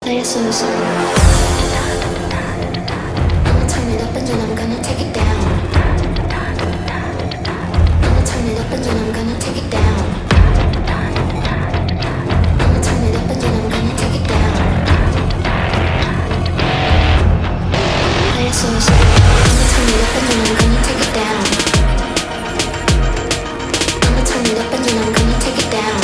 Play a slow song. I'ma turn it up and then I'm gonna take it down. I'ma turn it up and then I'm gonna take it down. I'ma turn it up and then I'm gonna take it down. Play a slow song. I'ma turn it up and then I'm gonna take it down. I'ma turn it up and then I'm gonna take it down.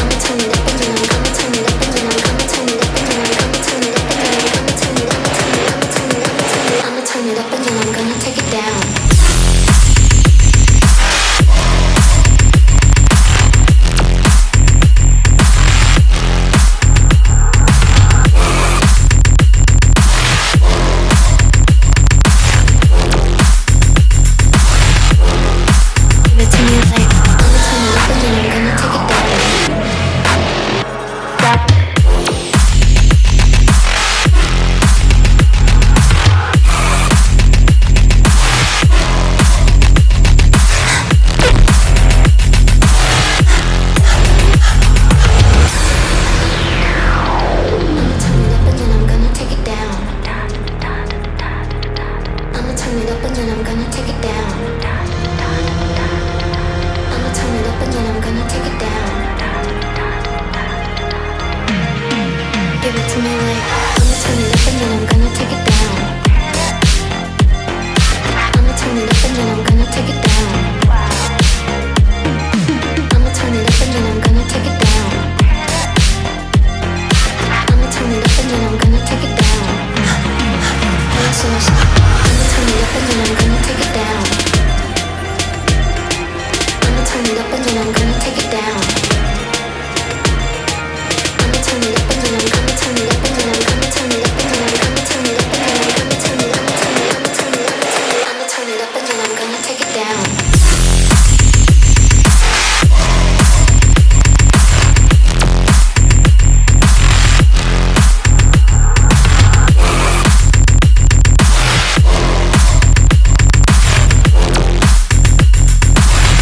I'ma turn it up and then I'm gonna turn it up and then I'm gonna turn it up and then I'm gonna turn it up and then I'm gonna turn it up and then I'm gonna turn it up and then I'ma turn it up and then I'm gonna take it down. Give it to me like I'ma turn it up and then I'm gonna take it down. I'ma turn it up and then I'm gonna take it down. I'ma turn it up and then I'm gonna take it down. Give it to me like I'ma turn it up and then I'm gonna take it down. I'ma turn it up and then I'm gonna take it down. I'ma turn it up and then I'm gonna take it down. I'ma turn it up and then I'm gonna take it down. Play a slow song. I'ma turn it up and then I'm gonna take it down. I'ma turn it up and then I'm gonna take it down. I'ma turn it up and then I'm gonna turn it up and then I'm gonna turn it up and then I'm gonna turn it up and then I'm gonna turn it up and then I'ma turn it I'ma turn it up and then I'm gonna take it down.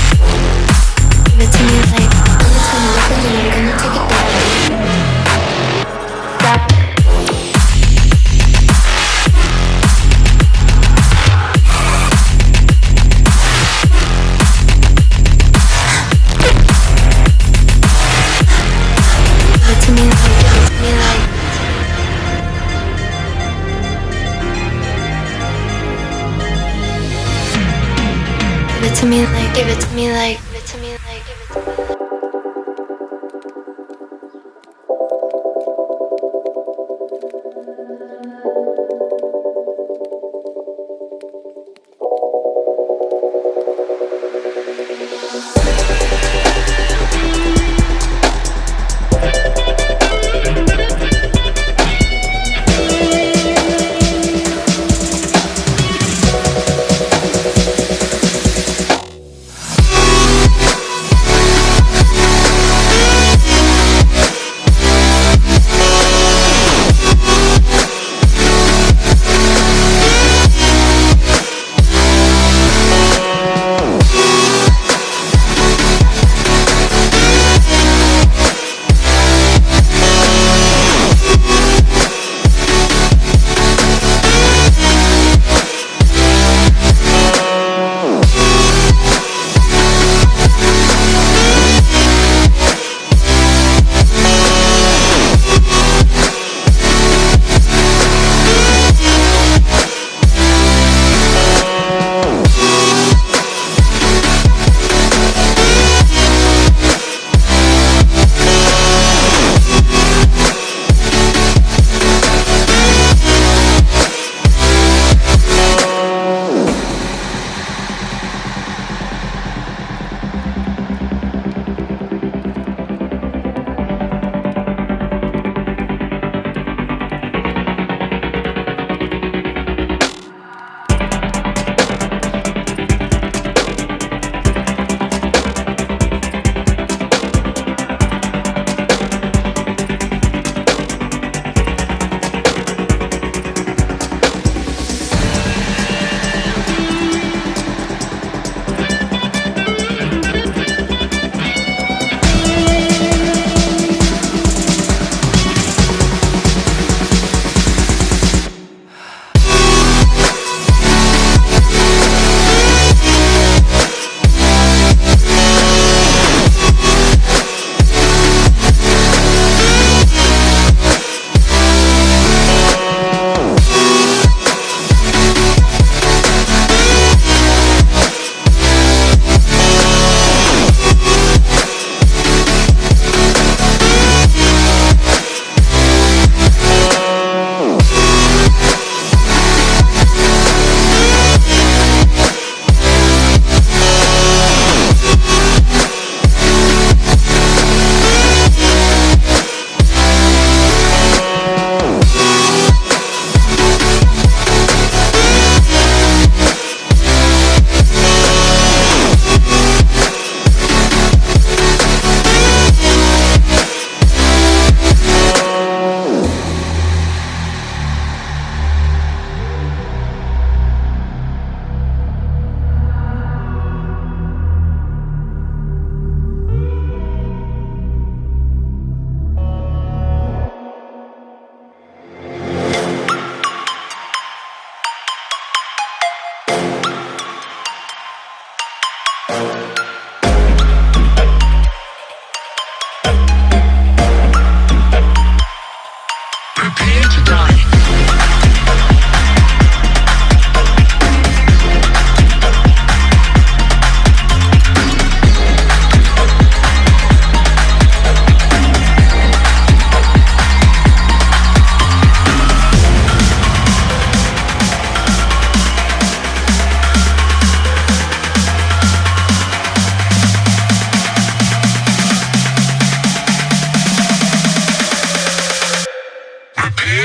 Give it to me like I'ma turn it up and then I'm gonna take it down. Give it to me like, give it to me like. Give it to me like, give it to me like, give it to me like, give it to me like.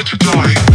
here to die.